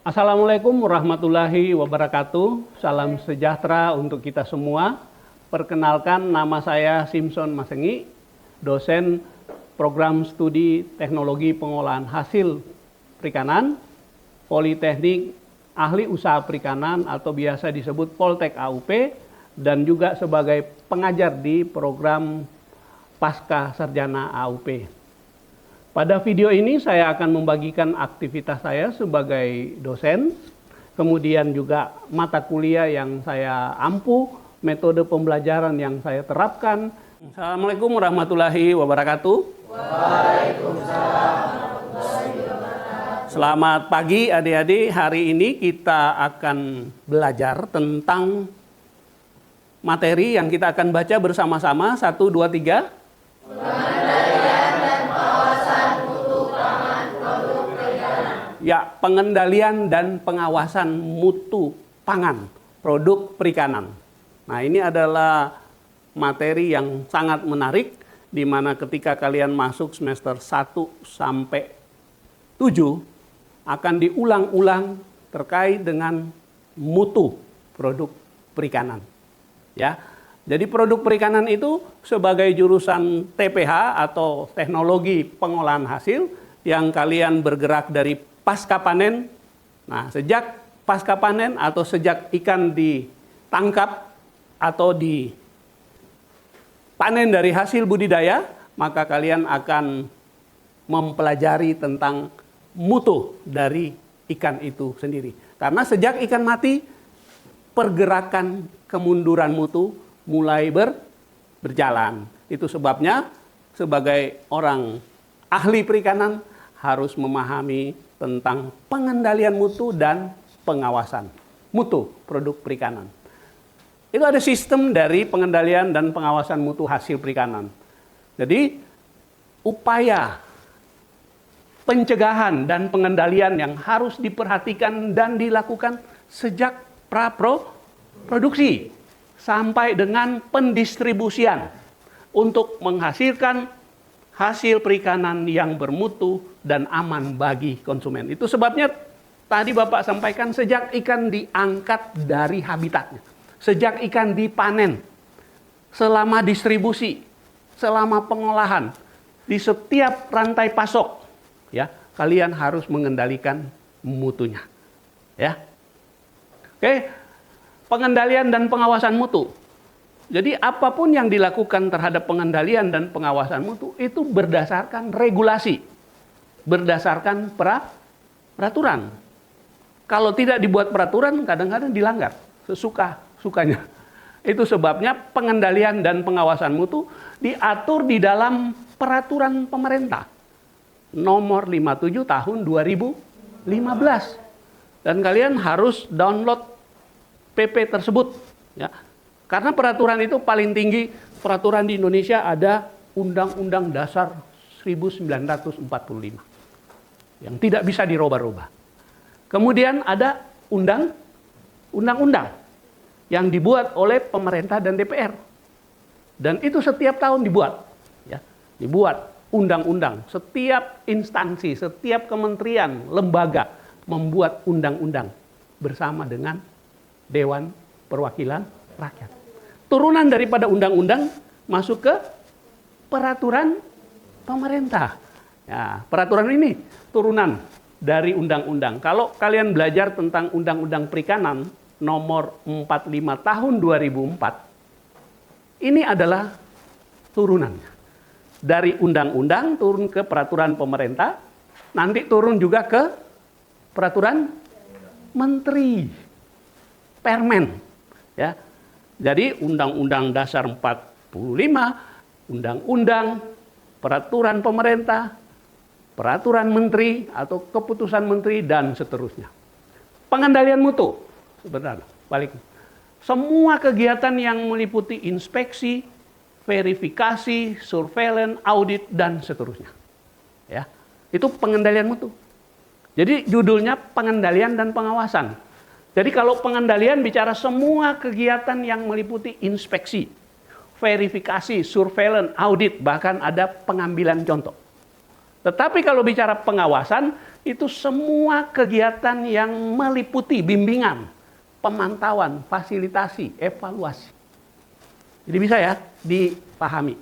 Assalamualaikum warahmatullahi wabarakatuh. Salam sejahtera untuk kita semua. Perkenalkan, nama saya Simpson Masengi, dosen program studi teknologi pengolahan hasil perikanan, Politeknik Ahli Usaha Perikanan atau biasa disebut Poltek AUP, dan juga sebagai pengajar di program Pasca Sarjana AUP. Pada video ini saya akan membagikan aktivitas saya sebagai dosen, kemudian juga mata kuliah yang saya ampuh, metode pembelajaran yang saya terapkan. Assalamualaikum warahmatullahi wabarakatuh. Waalaikumsalam warahmatullahi wabarakatuh. Selamat pagi adik-adik, hari ini kita akan belajar tentang materi yang kita akan baca bersama-sama. 1, 2, 3. Ya, pengendalian dan pengawasan mutu pangan, produk perikanan. Nah, ini adalah materi yang sangat menarik, di mana ketika kalian masuk semester 1 sampai 7, akan diulang-ulang terkait dengan mutu produk perikanan. Ya, jadi produk perikanan itu sebagai jurusan TPH atau teknologi pengolahan hasil yang kalian bergerak dari pasca panen. Nah, sejak pasca panen atau sejak ikan ditangkap atau dipanen dari hasil budidaya, maka kalian akan mempelajari tentang mutu dari ikan itu sendiri. Karena sejak ikan mati, pergerakan kemunduran mutu mulai berjalan. Itu sebabnya sebagai orang ahli perikanan harus memahami tentang pengendalian mutu dan pengawasan mutu produk perikanan. Itu ada sistem dari pengendalian dan pengawasan mutu hasil perikanan. Jadi upaya pencegahan dan pengendalian yang harus diperhatikan dan dilakukan sejak pra-produksi sampai dengan pendistribusian untuk menghasilkan hasil perikanan yang bermutu dan aman bagi konsumen. Itu sebabnya tadi Bapak sampaikan sejak ikan diangkat dari habitatnya, sejak ikan dipanen, selama distribusi, selama pengolahan, di setiap rantai pasok, ya, kalian harus mengendalikan mutunya. Ya. Oke, pengendalian dan pengawasan mutu. Jadi apapun yang dilakukan terhadap pengendalian dan pengawasan mutu itu berdasarkan regulasi, berdasarkan peraturan. Kalau tidak dibuat peraturan, kadang-kadang dilanggar sesuka-sukanya. Itu sebabnya pengendalian dan pengawasan mutu diatur di dalam peraturan pemerintah nomor 57 tahun 2015. Dan kalian harus download PP tersebut, ya. Karena peraturan itu paling tinggi, peraturan di Indonesia ada Undang-Undang Dasar 1945 yang tidak bisa dirubah-rubah. Kemudian ada undang-undang yang dibuat oleh pemerintah dan DPR. Dan itu setiap tahun dibuat, ya. Dibuat undang-undang. Setiap instansi, setiap kementerian, lembaga membuat undang-undang bersama dengan Dewan Perwakilan Rakyat. Turunan daripada undang-undang masuk ke peraturan pemerintah. Ya, peraturan ini turunan dari undang-undang. Kalau kalian belajar tentang Undang-Undang Perikanan nomor 45 tahun 2004, ini adalah turunannya. Dari undang-undang turun ke peraturan pemerintah, nanti turun juga ke peraturan menteri, permen, ya. Jadi Undang-Undang Dasar 45, undang-undang, peraturan pemerintah, peraturan menteri atau keputusan menteri dan seterusnya. Pengendalian mutu sebenarnya balik. Semua kegiatan yang meliputi inspeksi, verifikasi, surveillance, audit dan seterusnya. Ya. Itu pengendalian mutu. Jadi judulnya pengendalian dan pengawasan. Jadi kalau pengendalian bicara semua kegiatan yang meliputi inspeksi, verifikasi, surveillance, audit, bahkan ada pengambilan contoh. Tetapi kalau bicara pengawasan, itu semua kegiatan yang meliputi bimbingan, pemantauan, fasilitasi, evaluasi. Jadi bisa ya dipahami.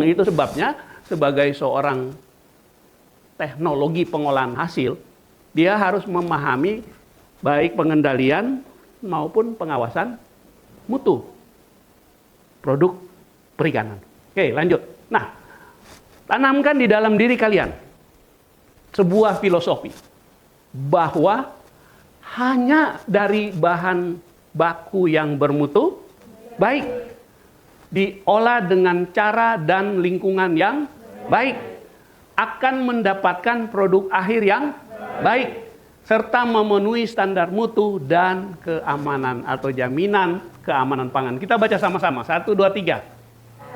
Itu sebabnya sebagai seorang teknologi pengolahan hasil, dia harus memahami baik pengendalian maupun pengawasan mutu produk perikanan. Oke, lanjut. Nah, tanamkan di dalam diri kalian sebuah filosofi bahwa hanya dari bahan baku yang bermutu baik, diolah dengan cara dan lingkungan yang baik, akan mendapatkan produk akhir yang baik, serta memenuhi standar mutu dan keamanan atau jaminan keamanan pangan. Kita baca sama-sama. 1, 2, 3.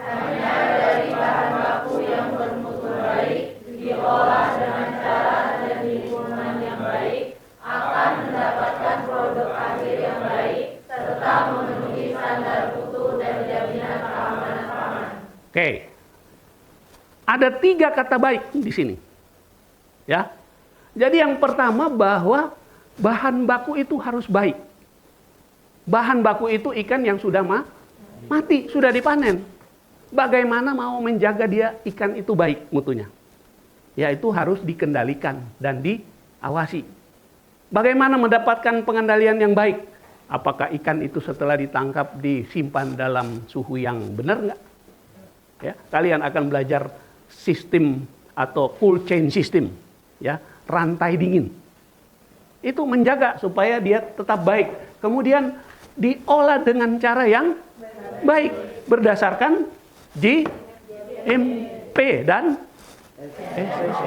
Hanya dari bahan baku yang bermutu baik, diolah dengan cara dan lingkungan yang baik, akan mendapatkan produk akhir yang baik, serta memenuhi standar mutu dan jaminan keamanan pangan. Oke. Ada 3 kata baik di sini. Ya. Jadi yang pertama bahwa bahan baku itu harus baik. Bahan baku itu ikan yang sudah mati, sudah dipanen. Bagaimana mau menjaga dia ikan itu baik mutunya? Ya, itu harus dikendalikan dan diawasi. Bagaimana mendapatkan pengendalian yang baik? Apakah ikan itu setelah ditangkap disimpan dalam suhu yang benar nggak? Ya, kalian akan belajar sistem atau cold chain system, ya, rantai dingin. Itu menjaga supaya dia tetap baik. Kemudian diolah dengan cara yang baik berdasarkan GMP dan SSC.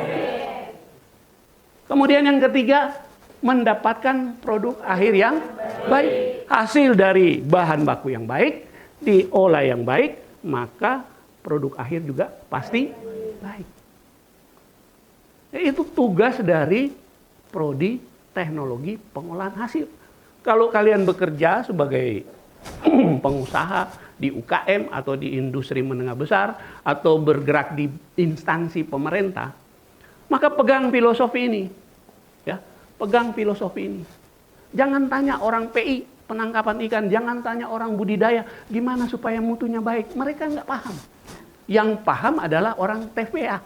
Kemudian yang ketiga, mendapatkan produk akhir yang baik. Hasil dari bahan baku yang baik, diolah yang baik, maka produk akhir juga pasti baik. Itu tugas dari prodi teknologi pengolahan hasil. Kalau kalian bekerja sebagai pengusaha di UKM atau di industri menengah besar atau bergerak di instansi pemerintah, maka pegang filosofi ini. Ya, pegang filosofi ini. Jangan tanya orang PI, penangkapan ikan, jangan tanya orang budidaya, gimana supaya mutunya baik. Mereka nggak paham. Yang paham adalah orang TPA.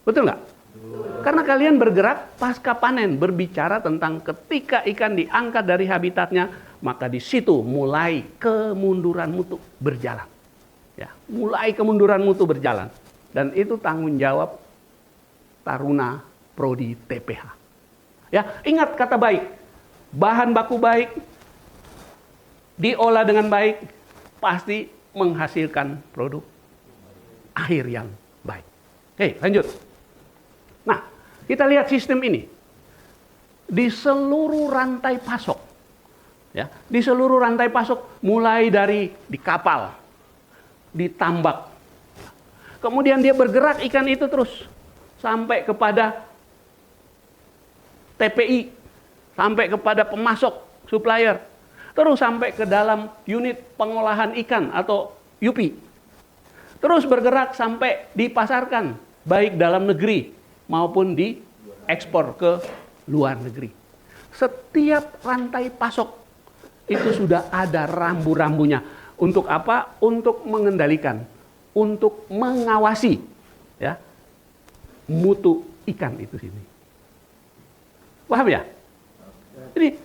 Betul nggak? Karena kalian bergerak pasca panen, berbicara tentang ketika ikan diangkat dari habitatnya, maka di situ mulai kemunduran mutu berjalan. Ya, mulai kemunduran mutu berjalan. Dan itu tanggung jawab Taruna Prodi TPH. Ya, ingat kata baik. Bahan baku baik, diolah dengan baik, pasti menghasilkan produk akhir yang baik. Oke, lanjut. Nah, kita lihat sistem ini. Di seluruh rantai pasok. Ya, di seluruh rantai pasok, mulai dari di kapal, di tambak. Kemudian dia bergerak ikan itu terus sampai kepada TPI, sampai kepada pemasok, supplier. Terus sampai ke dalam unit pengolahan ikan atau UP. Terus bergerak sampai dipasarkan, baik dalam negeri maupun diekspor ke luar negeri. Setiap rantai pasok itu sudah ada rambu-rambunya. Untuk apa? Untuk mengendalikan, untuk mengawasi, ya, mutu ikan itu sini. Paham ya? Jadi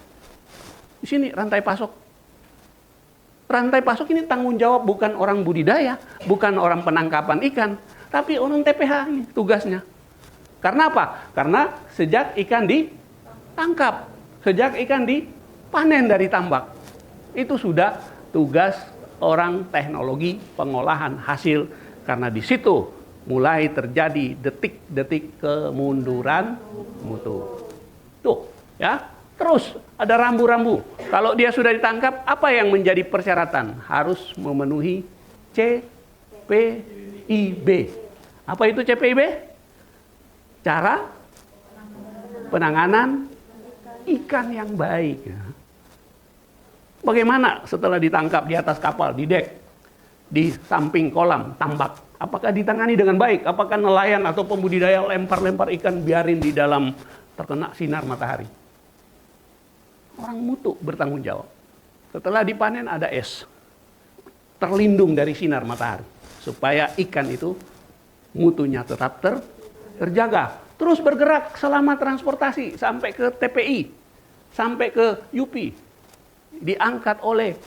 di sini rantai pasok. Rantai pasok ini tanggung jawab bukan orang budidaya, bukan orang penangkapan ikan, tapi orang TPH ini tugasnya. Karena apa? Karena sejak ikan ditangkap, sejak ikan dipanen dari tambak, itu sudah tugas orang teknologi pengolahan hasil. Karena di situ mulai terjadi detik-detik kemunduran mutu. Tuh, ya. Terus ada rambu-rambu. Kalau dia sudah ditangkap, apa yang menjadi persyaratan? Harus memenuhi CPIB. Apa itu CPIB? Cara penanganan ikan yang baik. Bagaimana setelah ditangkap di atas kapal, di dek? di samping kolam tambak. Apakah ditangani dengan baik? Apakah nelayan atau pembudidaya lempar-lempar ikan biarin di dalam terkena sinar matahari? Orang mutu bertanggung jawab. Setelah dipanen ada es. Terlindung dari sinar matahari. Supaya ikan itu mutunya tetap terjaga. Terus bergerak selama transportasi sampai ke TPI. Sampai ke UP. Diangkat oleh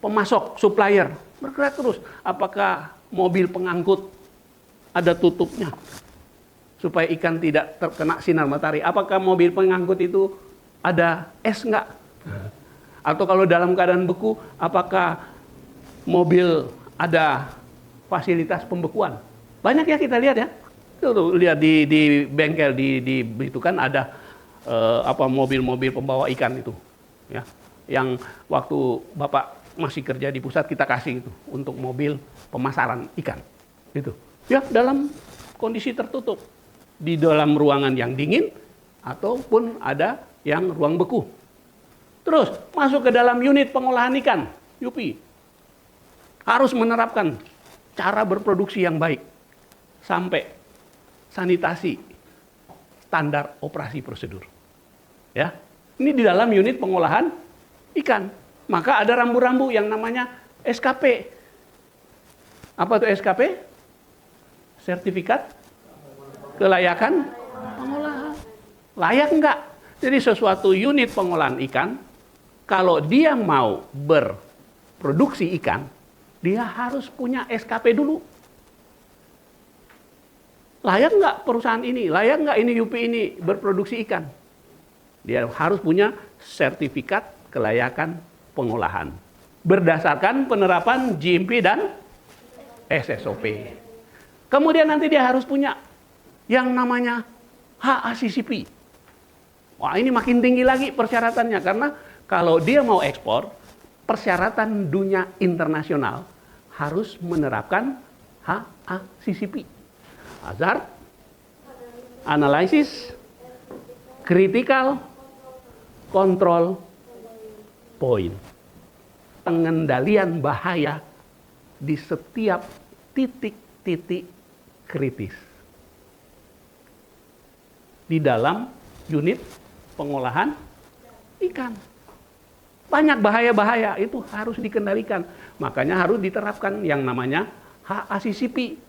pemasok, supplier. Bergerak terus. Apakah mobil pengangkut ada tutupnya supaya ikan tidak terkena sinar matahari? Apakah mobil pengangkut itu ada es enggak? Atau kalau dalam keadaan beku, apakah mobil ada fasilitas pembekuan? Banyak ya kita lihat ya. Tuh, lihat di bengkel di itu kan ada mobil-mobil pembawa ikan itu ya. Yang waktu Bapak masih kerja di pusat kita kasih itu untuk mobil pemasaran ikan. Itu. Ya, dalam kondisi tertutup. Di dalam ruangan yang dingin ataupun ada yang ruang beku. Terus masuk ke dalam unit pengolahan ikan, UP. Harus menerapkan cara berproduksi yang baik sampai sanitasi standar operasi prosedur. Ya. Ini di dalam unit pengolahan ikan. Maka ada rambu-rambu yang namanya SKP. Apa itu SKP? Sertifikat kelayakan pengolahan. Layak enggak? Jadi sesuatu unit pengolahan ikan, kalau dia mau berproduksi ikan, dia harus punya SKP dulu. Layak enggak perusahaan ini? Layak enggak ini UP ini berproduksi ikan? Dia harus punya sertifikat kelayakan pengolahan berdasarkan penerapan GMP dan SSOP. Kemudian nanti dia harus punya yang namanya HACCP. Wah, ini makin tinggi lagi persyaratannya karena kalau dia mau ekspor, persyaratan dunia internasional harus menerapkan HACCP. Hazard Analysis Critical Control Point. Pengendalian bahaya di setiap titik-titik kritis di dalam unit pengolahan ikan. Banyak bahaya-bahaya itu harus dikendalikan. Makanya harus diterapkan yang namanya HACCP.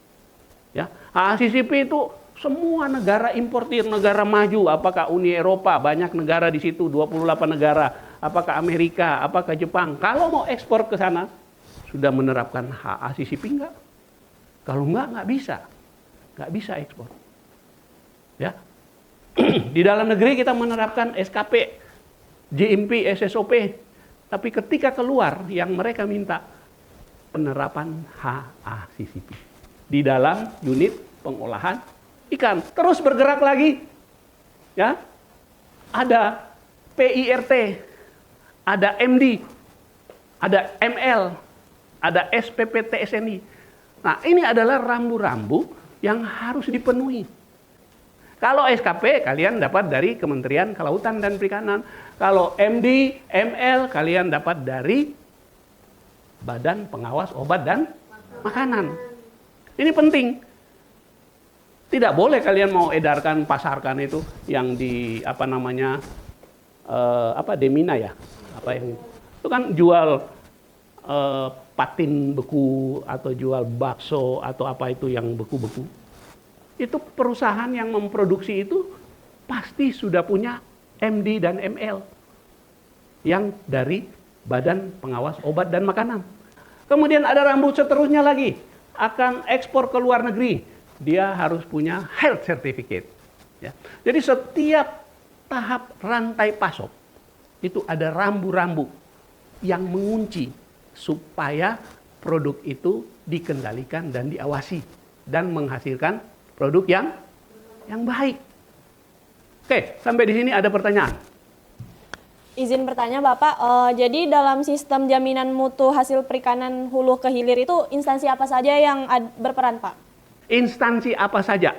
Ya, HACCP itu semua negara importir, negara maju, apakah Uni Eropa, banyak negara di situ, 28 negara. Apakah Amerika, apakah Jepang, kalau mau ekspor ke sana, sudah menerapkan HACCP enggak? Kalau enggak bisa. Enggak bisa ekspor. Ya. Di dalam negeri kita menerapkan SKP, GMP, SSOP. Tapi ketika keluar, yang mereka minta penerapan HACCP. Di dalam unit pengolahan ikan. Terus bergerak lagi. Ya. Ada PIRT. Ada MD, ada ML, ada SPP TSNI. Nah, ini adalah rambu-rambu yang harus dipenuhi. Kalau SKP, kalian dapat dari Kementerian Kelautan dan Perikanan. Kalau MD, ML, kalian dapat dari Badan Pengawas Obat dan Makanan. Ini penting. Tidak boleh kalian mau edarkan, pasarkan itu yang di Demina ya. Apa yang itu kan jual patin beku atau jual bakso atau apa itu yang beku-beku. Itu perusahaan yang memproduksi itu pasti sudah punya MD dan ML yang dari Badan Pengawas Obat dan Makanan. Kemudian ada rambu seterusnya lagi, akan ekspor ke luar negeri, dia harus punya health certificate. Ya. Jadi setiap tahap rantai pasok itu ada rambu-rambu yang mengunci supaya produk itu dikendalikan dan diawasi dan menghasilkan produk yang baik. Oke, sampai di sini ada pertanyaan. Izin bertanya Bapak, jadi dalam sistem jaminan mutu hasil perikanan hulu ke hilir itu instansi apa saja yang berperan Pak? Instansi apa saja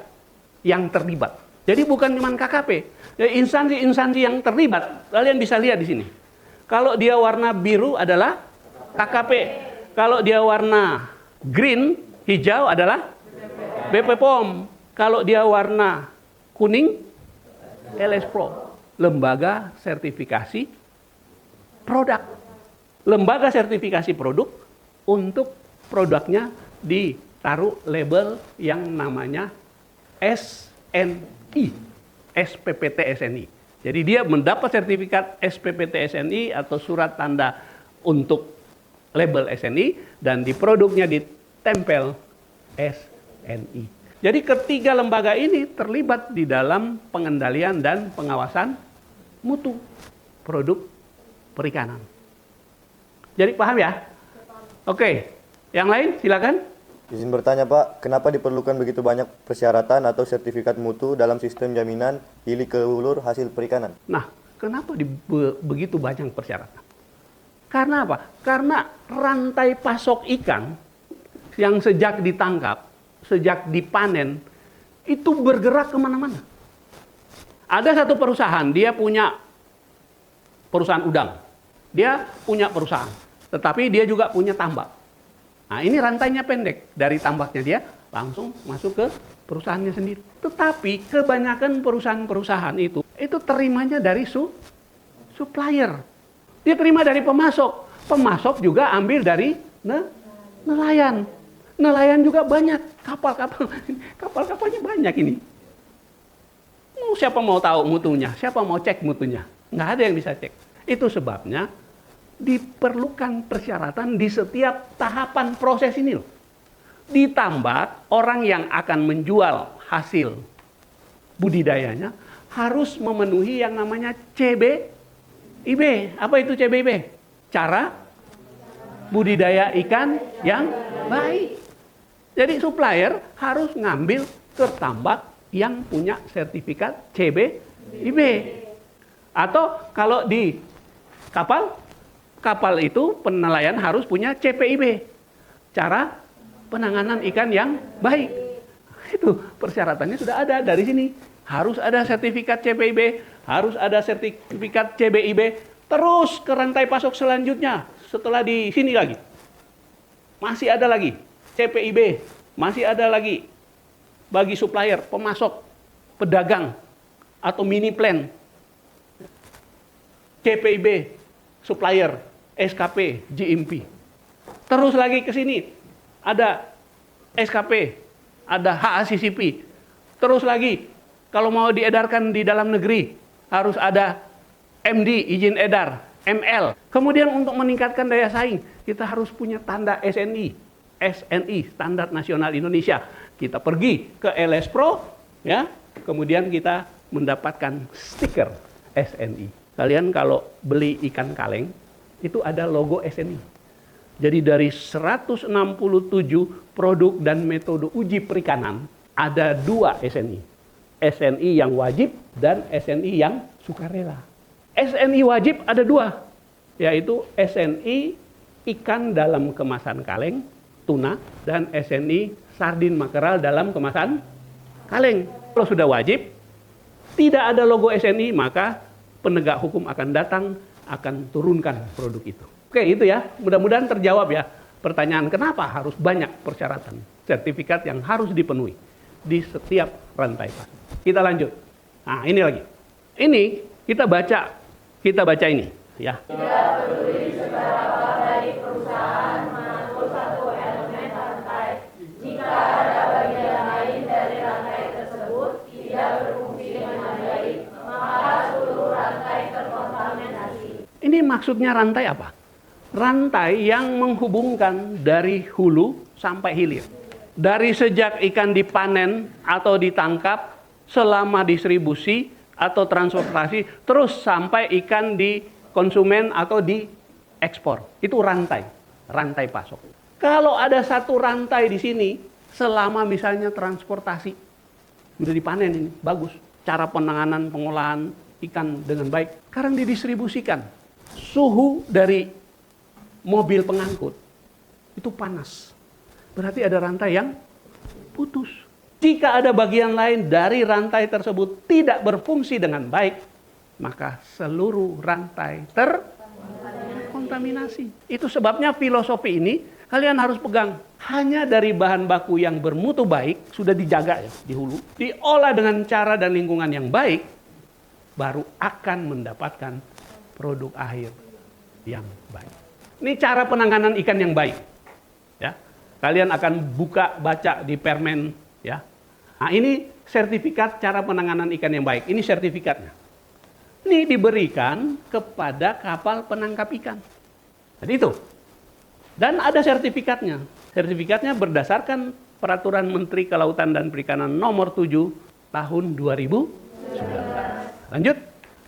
yang terlibat. Jadi bukan cuma KKP, instansi-instansi yang terlibat, kalian bisa lihat di sini. Kalau dia warna biru adalah KKP, Kalau dia warna green, hijau adalah BP POM. Kalau dia warna kuning, LS Pro, lembaga sertifikasi produk. Lembaga sertifikasi produk untuk produknya ditaruh label yang namanya SNI, SPPT SNI. Jadi dia mendapat sertifikat SPPT SNI atau surat tanda untuk label SNI dan di produknya ditempel SNI. Jadi ketiga lembaga ini terlibat di dalam pengendalian dan pengawasan mutu produk perikanan. Jadi paham ya? Oke, yang lain silakan. Izin bertanya Pak, kenapa diperlukan begitu banyak persyaratan atau sertifikat mutu dalam sistem jaminan hilir ke hulu hasil perikanan? Nah, kenapa begitu banyak persyaratan? Karena apa? Karena rantai pasok ikan yang sejak ditangkap, sejak dipanen, itu bergerak kemana-mana. Ada satu perusahaan, dia punya perusahaan udang. Dia punya perusahaan, tetapi dia juga punya tambak. Nah, ini rantainya pendek. Dari tambaknya dia langsung masuk ke perusahaannya sendiri. Tetapi kebanyakan perusahaan-perusahaan itu terimanya dari supplier. Dia terima dari pemasok. Pemasok juga ambil dari nelayan. Nelayan juga banyak. Kapal-kapalnya banyak ini. Siapa mau tahu mutunya? Siapa mau cek mutunya? Nggak ada yang bisa cek. Itu sebabnya diperlukan persyaratan di setiap tahapan proses ini loh. Ditambah orang yang akan menjual hasil budidayanya harus memenuhi yang namanya CBIB. Apa itu CBIB? Cara budidaya ikan yang baik. Jadi supplier harus ngambil ke tambak yang punya sertifikat CBIB. Atau kalau di kapal itu penelayan harus punya CPIB, cara penanganan ikan yang baik. Itu persyaratannya sudah ada dari sini. Harus ada sertifikat CPIB, harus ada sertifikat CBIB, terus ke rantai pasok selanjutnya. Setelah di sini lagi, masih ada lagi CPIB, masih ada lagi bagi supplier, pemasok, pedagang, atau mini plan, CPIB, supplier, SKP, GMP. Terus lagi ke sini ada SKP, ada HACCP. Terus lagi kalau mau diedarkan di dalam negeri harus ada MD, izin edar, ML. Kemudian untuk meningkatkan daya saing kita harus punya tanda SNI, Standar Nasional Indonesia. Kita pergi ke LS Pro, ya. Kemudian kita mendapatkan stiker SNI. Kalian kalau beli ikan kaleng itu ada logo SNI. Jadi dari 167 produk dan metode uji perikanan, ada 2 SNI. SNI yang wajib dan SNI yang sukarela. SNI wajib ada 2, yaitu SNI ikan dalam kemasan kaleng, tuna, dan SNI sardin makeral dalam kemasan kaleng. Kalau sudah wajib, tidak ada logo SNI, maka penegak hukum akan datang, akan turunkan produk itu. Oke, itu ya. Mudah-mudahan terjawab ya pertanyaan kenapa harus banyak persyaratan sertifikat yang harus dipenuhi di setiap rantai pasok. Kita lanjut. Nah, ini lagi. Ini kita baca ini ya. Tidak peduli seberapa dari perusahaan mengatur satu elemen rantai, jika ada bagian lain dari rantai tersebut tidak berfungsi dengan baik, maka seluruh rantai terkontaminasi. Ini maksudnya rantai apa? Rantai yang menghubungkan dari hulu sampai hilir. Dari sejak ikan dipanen atau ditangkap, selama distribusi atau transportasi, terus sampai ikan di konsumen atau di ekspor. Itu rantai pasok. Kalau ada satu rantai di sini, selama misalnya transportasi, udah dipanen ini, bagus. Cara penanganan, pengolahan ikan dengan baik. Sekarang didistribusikan. Suhu dari mobil pengangkut itu panas. Berarti ada rantai yang putus. Jika ada bagian lain dari rantai tersebut tidak berfungsi dengan baik, maka seluruh rantai terkontaminasi. Itu sebabnya filosofi ini Kalian harus pegang. Hanya dari bahan baku yang bermutu baik, sudah dijaga ya di hulu, diolah dengan cara dan lingkungan yang baik, baru akan mendapatkan produk akhir yang baik. Ini cara penanganan ikan yang baik. Ya. Kalian akan baca di permen. Ya. Nah, ini sertifikat cara penanganan ikan yang baik. Ini sertifikatnya. Ini diberikan kepada kapal penangkap ikan. Jadi itu. Dan ada sertifikatnya. Sertifikatnya berdasarkan Peraturan Menteri Kelautan dan Perikanan Nomor 7 Tahun 2019. Lanjut.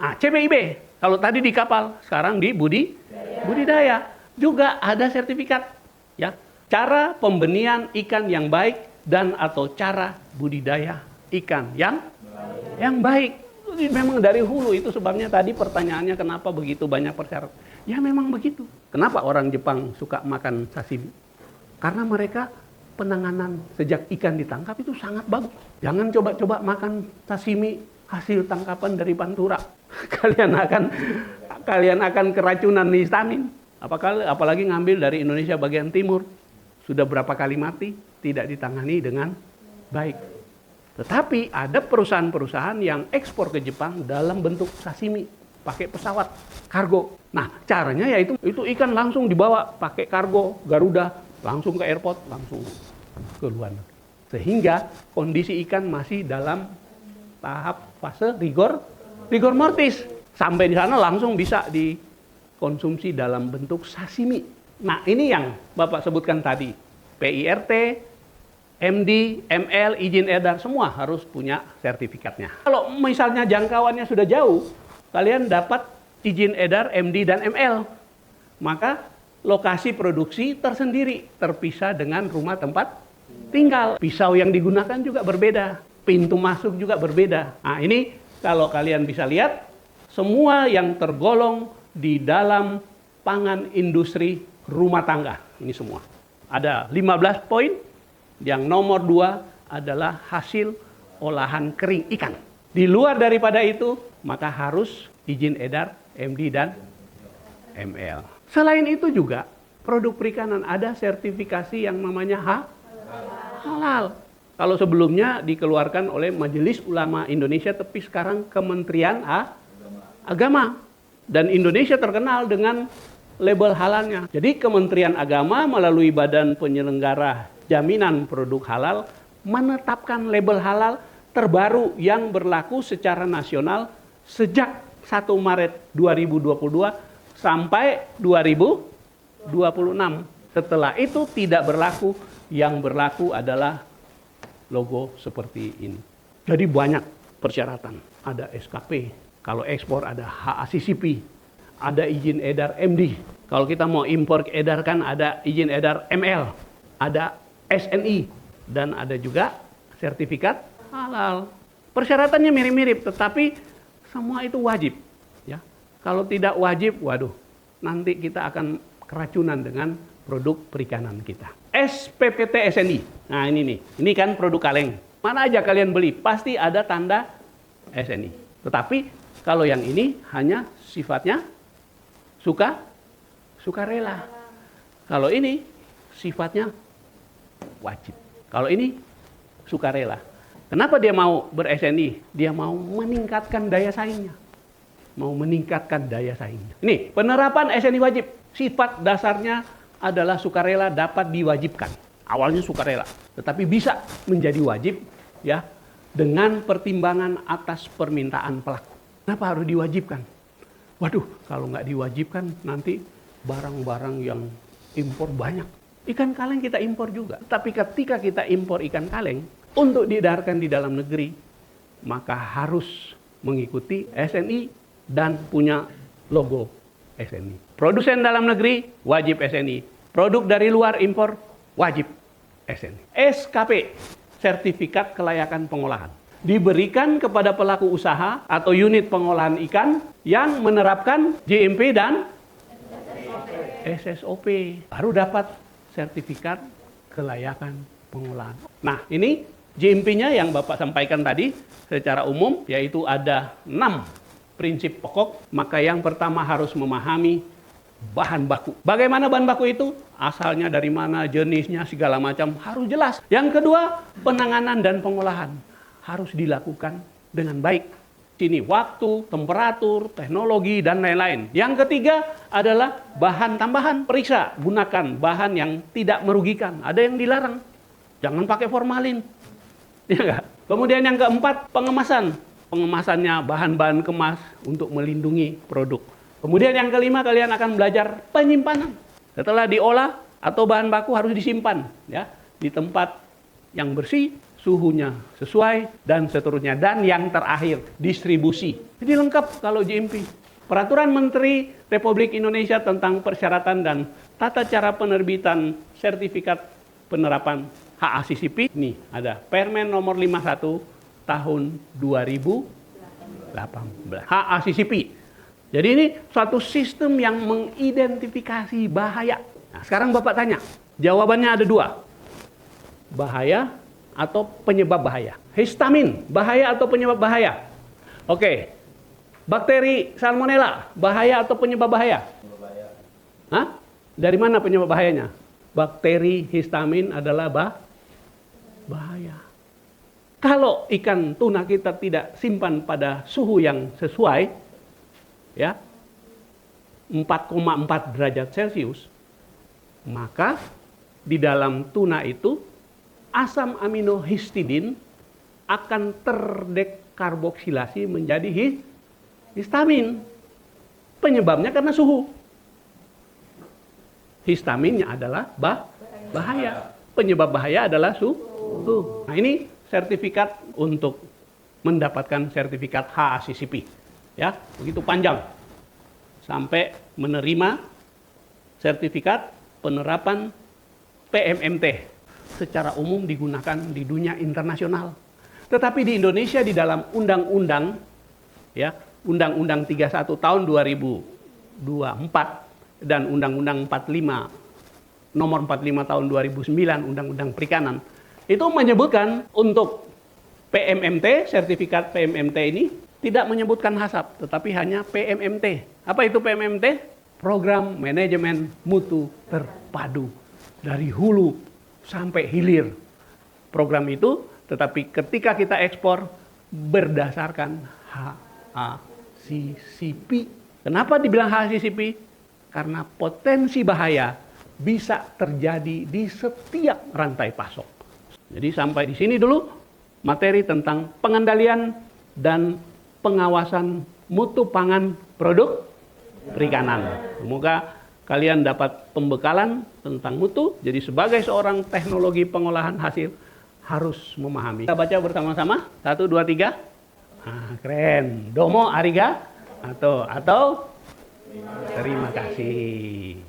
Nah, CBIB. Kalau tadi di kapal, sekarang di budidaya. Juga ada sertifikat. Ya. Cara pembenihan ikan yang baik dan atau cara budidaya ikan yang baik. Memang dari hulu, itu sebabnya tadi pertanyaannya kenapa begitu banyak persyaratan. Ya memang begitu. Kenapa orang Jepang suka makan sashimi? Karena mereka penanganan sejak ikan ditangkap itu sangat bagus. Jangan coba-coba makan sashimi hasil tangkapan dari Pantura. Kalian akan keracunan histamin. Apalagi ngambil dari Indonesia bagian timur. Sudah berapa kali mati, tidak ditangani dengan baik. Tetapi ada perusahaan-perusahaan yang ekspor ke Jepang dalam bentuk sashimi, pakai pesawat kargo. Nah, caranya yaitu itu ikan langsung dibawa pakai kargo Garuda, langsung ke airport, langsung ke luar negeri. Sehingga kondisi ikan masih dalam tahap fase rigor mortis. Sampai di sana langsung bisa dikonsumsi dalam bentuk sashimi. Nah, ini yang Bapak sebutkan tadi. PIRT, MD, ML, izin edar, semua harus punya sertifikatnya. Kalau misalnya jangkauannya sudah jauh, kalian dapat izin edar MD dan ML. Maka lokasi produksi tersendiri, terpisah dengan rumah tempat tinggal. Pisau yang digunakan juga berbeda, pintu masuk juga berbeda. Nah, ini kalau kalian bisa lihat, semua yang tergolong di dalam pangan industri rumah tangga. Ini semua. Ada 15 poin. Yang nomor 2 adalah hasil olahan kering ikan. Di luar daripada itu, maka harus izin edar MD dan ML. Selain itu juga, produk perikanan ada sertifikasi yang namanya halal. Kalau sebelumnya dikeluarkan oleh Majelis Ulama Indonesia, tapi sekarang Kementerian Agama. Dan Indonesia terkenal dengan label halalnya. Jadi Kementerian Agama melalui Badan Penyelenggara Jaminan Produk Halal menetapkan label halal terbaru yang berlaku secara nasional sejak 1 Maret 2022 sampai 2026. Setelah itu tidak berlaku, yang berlaku adalah logo seperti ini. Jadi banyak persyaratan. Ada SKP, kalau ekspor ada HACCP, ada izin edar MD. Kalau kita mau impor edarkan ada izin edar ML, ada SNI, dan ada juga sertifikat halal. Persyaratannya mirip-mirip, tetapi semua itu wajib. Ya. Kalau tidak wajib, waduh, nanti kita akan keracunan dengan produk perikanan kita. SPPT SNI. Nah ini nih, ini kan produk kaleng. Mana aja kalian beli, pasti ada tanda SNI. Tetapi kalau yang ini hanya sifatnya sukarela. Kalau ini sifatnya wajib. Kalau ini sukarela. Kenapa dia mau ber-SNI? Dia mau meningkatkan daya saingnya. Ini, penerapan SNI wajib. Sifat dasarnya adalah sukarela dapat diwajibkan. Awalnya sukarela, tetapi bisa menjadi wajib ya dengan pertimbangan atas permintaan pelaku. Kenapa harus diwajibkan? Waduh, kalau nggak diwajibkan nanti barang-barang yang impor banyak. Ikan kaleng kita impor juga. Tapi ketika kita impor ikan kaleng, untuk diedarkan di dalam negeri, maka harus mengikuti SNI dan punya logo SNI. Produsen dalam negeri, wajib SNI. Produk dari luar impor, wajib SNI. SKP, Sertifikat Kelayakan Pengolahan. Diberikan kepada pelaku usaha atau unit pengolahan ikan yang menerapkan GMP dan SSOP. Baru dapat sertifikat kelayakan pengolahan. Nah, ini GMP-nya yang Bapak sampaikan tadi secara umum, yaitu ada 6 prinsip pokok. Maka yang pertama harus memahami bahan baku. Bagaimana bahan baku itu? Asalnya dari mana, jenisnya, segala macam harus jelas. Yang kedua, penanganan dan pengolahan harus dilakukan dengan baik. Sini waktu, temperatur, teknologi, dan lain-lain. Yang ketiga adalah bahan tambahan. Periksa, gunakan bahan yang tidak merugikan. Ada yang dilarang. Jangan pakai formalin. Ya enggak? Kemudian yang keempat, pengemasan. Pengemasannya bahan-bahan kemas untuk melindungi produk. Kemudian yang kelima, kalian akan belajar penyimpanan. Setelah diolah atau bahan baku harus disimpan ya di tempat yang bersih, suhunya sesuai, dan seterusnya. Dan yang terakhir, distribusi. Jadi lengkap kalau GMP. Peraturan Menteri Republik Indonesia tentang persyaratan dan tata cara penerbitan sertifikat penerapan HACCP. Nih, ada Permen nomor 51 tahun 2018. HACCP. Jadi ini suatu sistem yang mengidentifikasi bahaya. Nah, sekarang Bapak tanya, jawabannya ada dua. Bahaya atau penyebab bahaya. Histamin, bahaya atau penyebab bahaya? Oke. Bakteri Salmonella, bahaya atau penyebab bahaya? Hah? Dari mana penyebab bahayanya? Bakteri histamin adalah bahaya. Kalau ikan tuna kita tidak simpan pada suhu yang sesuai, ya, 4,4 derajat Celcius, maka di dalam tuna itu asam amino histidin akan terdekarboksilasi menjadi histamin. Penyebabnya karena suhu. Histaminnya adalah bahaya. Penyebab bahaya adalah suhu. Nah, ini sertifikat untuk mendapatkan sertifikat HACCP. Ya, begitu panjang. Sampai menerima sertifikat penerapan PMMT. Secara umum digunakan di dunia internasional. Tetapi di Indonesia di dalam undang-undang ya, Undang-Undang 31 tahun 2024 dan Undang-Undang 45 nomor 45 tahun 2009 Undang-Undang Perikanan itu menyebutkan untuk PMMT, sertifikat PMMT ini tidak menyebutkan HACCP, tetapi hanya PMMT. Apa itu PMMT? Program Manajemen Mutu Terpadu. Dari hulu sampai hilir. Program itu, tetapi ketika kita ekspor berdasarkan HACCP. Kenapa dibilang HACCP? Karena potensi bahaya bisa terjadi di setiap rantai pasok. Jadi sampai di sini dulu materi tentang pengendalian dan pengawasan mutu pangan produk perikanan. Semoga kalian dapat pembekalan tentang mutu. Jadi sebagai seorang teknologi pengolahan hasil harus memahami. Kita baca bersama-sama. 1, 2, 3. Nah, keren. Domo ariga atau terima kasih.